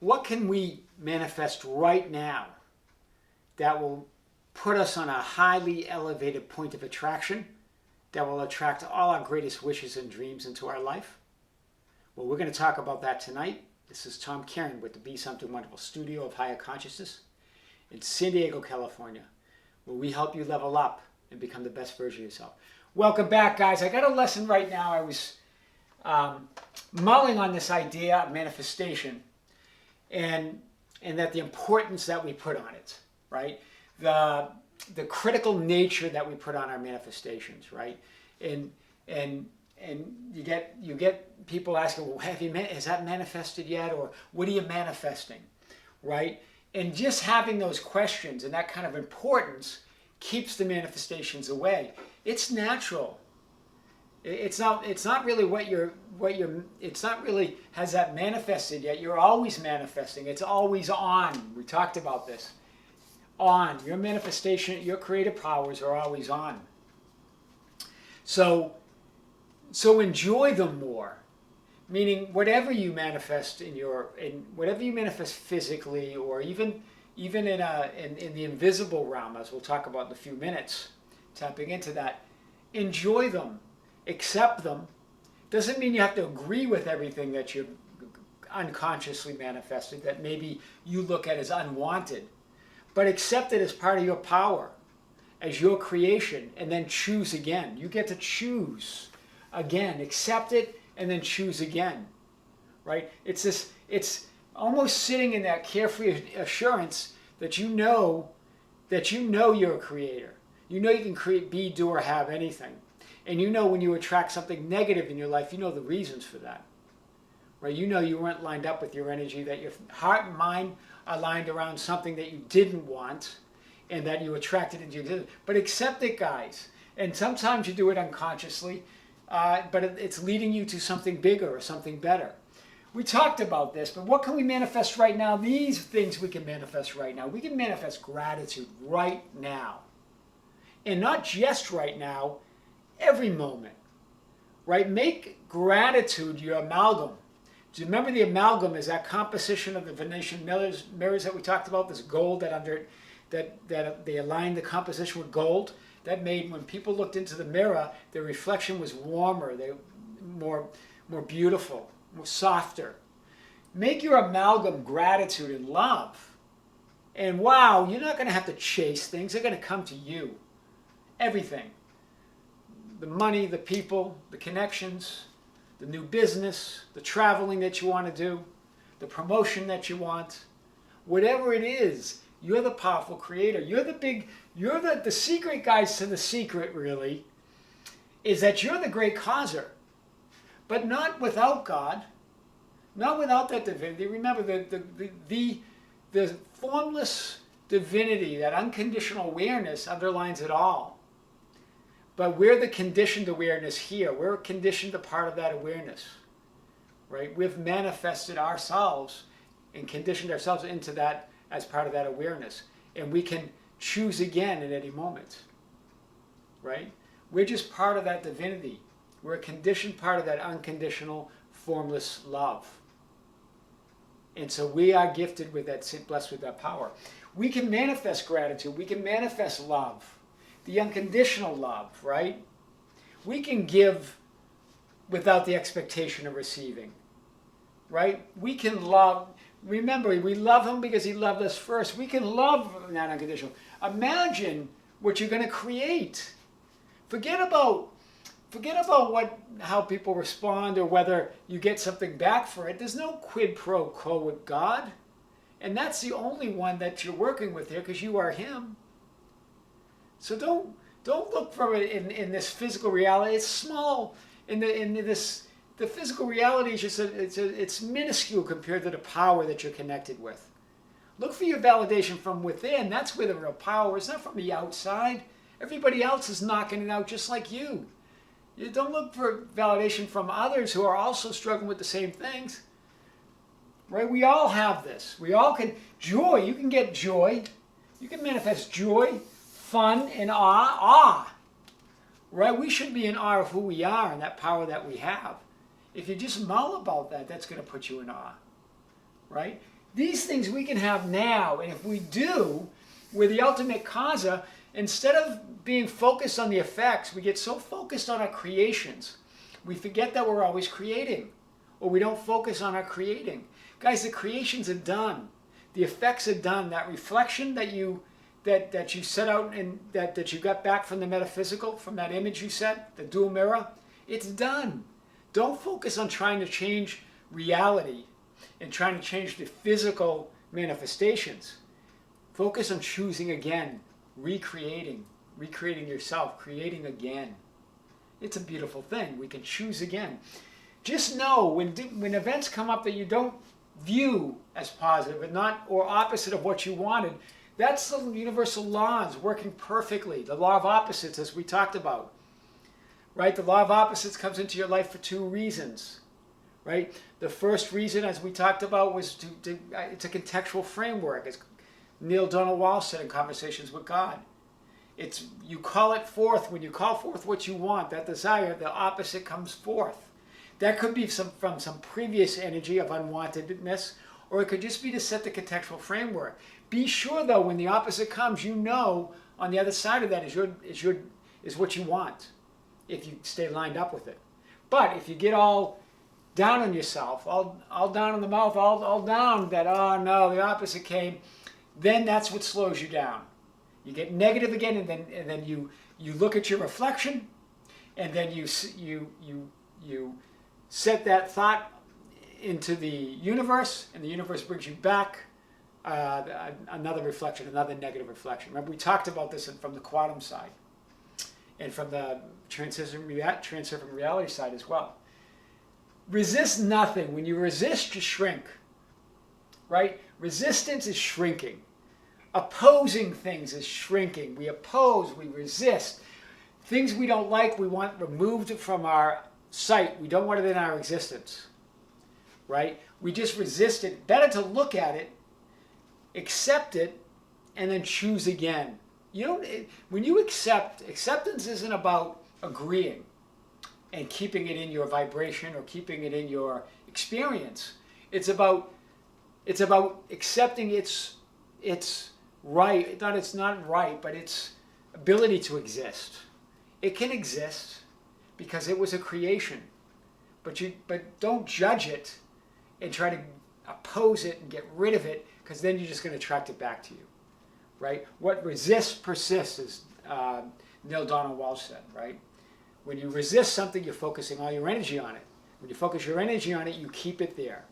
what can we manifest right now that will put us on a highly elevated point of attraction that will attract all our greatest wishes and dreams into our life? Well, we're going to talk about that tonight. This is Tom Karen with the Be Something Wonderful Studio of Higher Consciousness in San Diego, California, where we help you level up and become the best version of yourself. Welcome back, guys. I got a lesson right now. I was mulling on this idea of manifestation and that the importance that we put on it, right? The critical nature that we put on our manifestations, right? And you get people asking, well, has that manifested yet? Or what are you manifesting, right? And just having those questions and that kind of importance keeps the manifestations away. It's natural. It's not really it's not really, has that manifested yet? You're always manifesting. It's always on. We talked about this. On. Your manifestation, your creative powers are always on. So enjoy them more. Meaning whatever you manifest whatever you manifest physically, or even in the invisible realm, as we'll talk about in a few minutes, tapping into that, enjoy them, accept them. Doesn't mean you have to agree with everything that you've unconsciously manifested that maybe you look at as unwanted, but accept it as part of your power, as your creation, and then choose again. You get to choose again. Accept it and then choose again, right? It's almost sitting in that carefree assurance that you know you're a creator. You know you can create, be, do, or have anything. And you know when you attract something negative in your life, you know the reasons for that, right? You know you weren't lined up with your energy, that your heart and mind are lined around something that you didn't want and that you attracted into your life. But accept it, guys. And sometimes you do it unconsciously, but it's leading you to something bigger or something better. We talked about this, but what can we manifest right now? These things we can manifest right now. We can manifest gratitude right now. And not just right now, every moment, right? Make gratitude your amalgam. Do you remember the amalgam is that composition of the Venetian mirrors that we talked about? This gold that they aligned the composition with gold. That made, when people looked into the mirror, their reflection was warmer, they more beautiful, more softer. Make your amalgam gratitude and love. And wow, you're not going to have to chase things. They're going to come to you. Everything. The money, the people, the connections, the new business, the traveling that you want to do, the promotion that you want, whatever it is, you're the powerful creator. You're the secret, guys, to the secret, really, is that you're the great causer. But not without God, not without that divinity. Remember, the formless divinity, that unconditional awareness underlines it all. But we're the conditioned awareness here. We're conditioned a part of that awareness, right? We've manifested ourselves and conditioned ourselves into that as part of that awareness. And we can choose again at any moment, right? We're just part of that divinity. We're a conditioned part of that unconditional, formless love. And so we are gifted with that, blessed with that power. We can manifest gratitude. We can manifest love. The unconditional love, right? We can give without the expectation of receiving, right? We can love. Remember, we love him because he loved us first. We can love that unconditional. Imagine what you're going to create. Forget about how people respond or whether you get something back for it. There's no quid pro quo with God. And that's the only one that you're working with here, because you are him. So don't look for it in this physical reality. It's small. The physical reality is just it's minuscule compared to the power that you're connected with. Look for your validation from within. That's where the real power is, not from the outside. Everybody else is knocking it out just like you. You don't look for validation from others who are also struggling with the same things. Right? We all have this. We all can. Joy. You can get joy. You can manifest joy, fun, and awe. Right? We should be in awe of who we are and that power that we have. If you just mull about that, that's going to put you in awe. Right? These things we can have now, and if we do, we're the ultimate causa. Instead of being focused on the effects, we get so focused on our creations, we forget that we're always creating, or we don't focus on our creating. Guys, the creations are done. The effects are done. That reflection that you set out and that you got back from the metaphysical, from that image you set, the dual mirror, it's done. Don't focus on trying to change reality and trying to change the physical manifestations. Focus on choosing again, recreating yourself, creating again. It's a beautiful thing. We can choose again. Just know when events come up that you don't view as positive or opposite of what you wanted, that's the universal laws working perfectly. The law of opposites, as we talked about. Right? The law of opposites comes into your life for two reasons. Right? The first reason, as we talked about, was it's a contextual framework, as Neil Donald Walsh said in Conversations with God. You call it forth. When you call forth what you want, that desire, the opposite comes forth. That could be from some previous energy of unwantedness, or it could just be to set the contextual framework. Be sure, though, when the opposite comes, you know on the other side of that is what you want, if you stay lined up with it. But if you get all down on yourself, all down in the mouth, all down that, oh no, the opposite came, then that's what slows you down. You get negative again, and then you look at your reflection, and then you set that thought into the universe, and the universe brings you back another reflection, another negative reflection. Remember, we talked about this from the quantum side, and from the transcendent reality side as well. Resist nothing. When you resist, you shrink. Right? Resistance is shrinking. Opposing things is shrinking. We oppose, we resist. Things we don't like, we want removed from our sight. We don't want it in our existence. Right? We just resist it. Better to look at it, accept it, and then choose again. When you acceptance isn't about agreeing and keeping it in your vibration or keeping it in your experience. It's about accepting its right, it's not right, but its ability to exist. It can exist because it was a creation. But don't judge it and try to oppose it and get rid of it, because then you're just going to attract it back to you. Right? What resists persists, as Neil Donald Walsh said, right? When you resist something, you're focusing all your energy on it. When you focus your energy on it, you keep it there.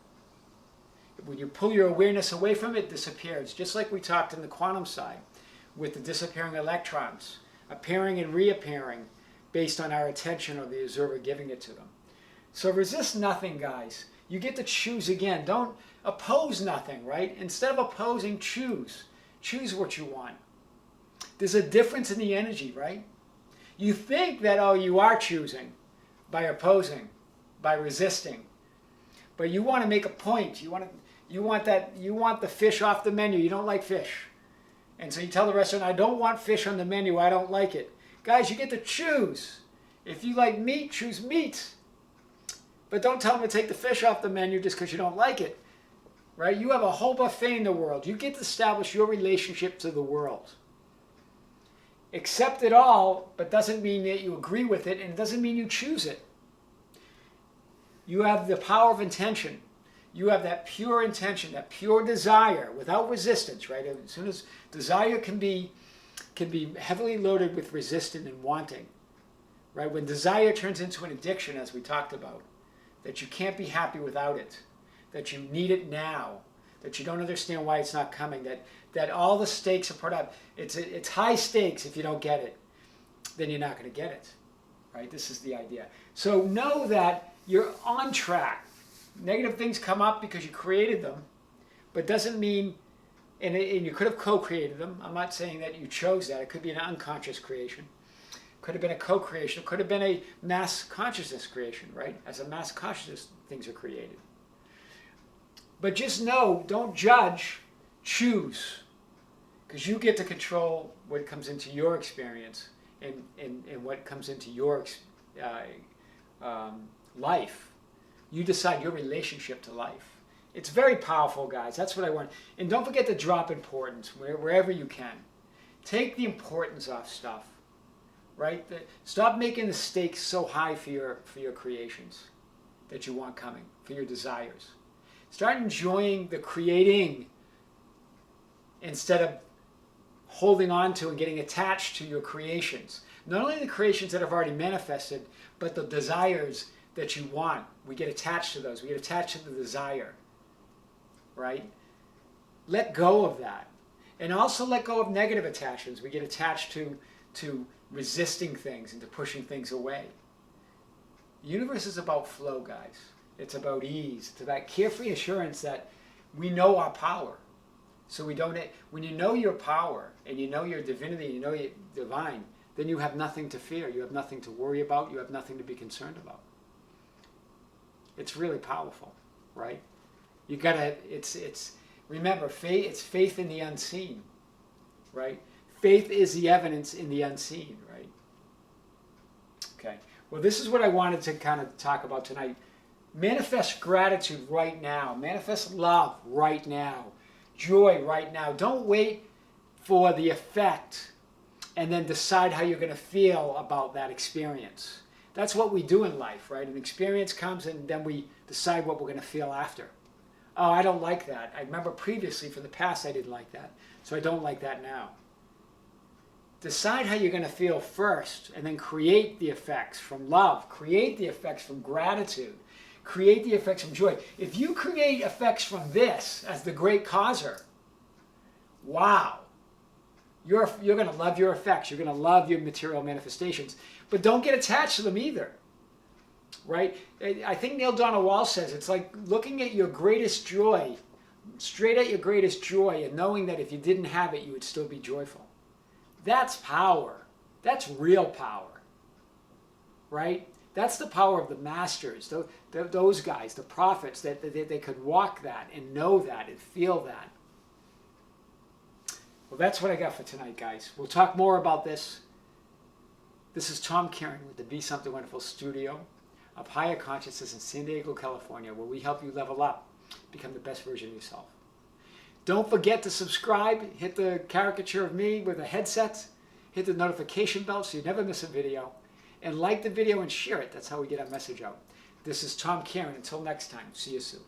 When you pull your awareness away from it, it disappears. Just like we talked in the quantum side, with the disappearing electrons, appearing and reappearing based on our attention or the observer giving it to them. So resist nothing, guys. You get to choose again. Don't oppose nothing, right? Instead of opposing, choose. Choose what you want. There's a difference in the energy, right? You think that, oh, you are choosing by opposing, by resisting. But you want to make a point. You want the fish off the menu. You don't like fish. And so you tell the restaurant, I don't want fish on the menu. I don't like it. Guys, you get to choose. If you like meat, choose meat. But don't tell them to take the fish off the menu just because you don't like it. Right? You have a whole buffet in the world. You get to establish your relationship to the world. Accept it all, but doesn't mean that you agree with it, and it doesn't mean you choose it. You have the power of intention. You have that pure intention, that pure desire, without resistance, right? As soon as desire can be heavily loaded with resistance and wanting, right? When desire turns into an addiction, as we talked about, that you can't be happy without it, that you need it now, that you don't understand why it's not coming, that all the stakes are put up. It's high stakes. If you don't get it, then you're not going to get it, right? This is the idea. So know that you're on track. Negative things come up because you created them, but doesn't mean, and you could have co-created them. I'm not saying that you chose that. It could be an unconscious creation. Could have been a co-creation. It could have been a mass consciousness creation, right? As a mass consciousness, things are created. But just know, don't judge, choose. Because you get to control what comes into your experience and what comes into your life. You decide your relationship to life. It's very powerful, guys. That's what I want. And don't forget to drop importance wherever you can. Take the importance off stuff, right? Stop making the stakes so high for your creations that you want coming, for your desires. Start enjoying the creating instead of holding on to and getting attached to your creations. Not only the creations that have already manifested, but the desires that you want. We get attached to those. We get attached to the desire, right? Let go of that. And also let go of negative attachments. We get attached to resisting things and to pushing things away. The universe is about flow, guys. It's about ease. It's about carefree assurance that we know our power. So we don't. When you know your power and you know your divinity, you know you're divine, then you have nothing to fear. You have nothing to worry about. You have nothing to be concerned about. It's really powerful, right? You gotta. Remember, faith. It's faith in the unseen, right? Faith is the evidence in the unseen, right? Okay. Well, this is what I wanted to kind of talk about tonight. Manifest gratitude right now. Manifest love right now. Joy right now. Don't wait for the effect and then decide how you're going to feel about that experience. That's what we do in life, right? An experience comes and then we decide what we're going to feel after. Oh, I don't like that. I remember previously from the past I didn't like that, so I don't like that now. Decide how you're going to feel first and then create the effects from love. Create the effects from gratitude. Create the effects from joy. If you create effects from this as the great causer, wow, you're going to love your effects. You're going to love your material manifestations. But don't get attached to them either, right? I think Neil Donald Walsh says it's like looking at your greatest joy, straight at your greatest joy, and knowing that if you didn't have it, you would still be joyful. That's power. That's real power, right? That's the power of the masters, those guys, the prophets, that they could walk that and know that and feel that. Well, that's what I got for tonight, guys. We'll talk more about this. This is Tom Kieran with the Be Something Wonderful studio of Higher Consciousness in San Diego, California, where we help you level up, become the best version of yourself. Don't forget to subscribe. Hit the caricature of me with a headset. Hit the notification bell so you never miss a video. And like the video and share it. That's how we get our message out. This is Tom Kieran. Until next time, see you soon.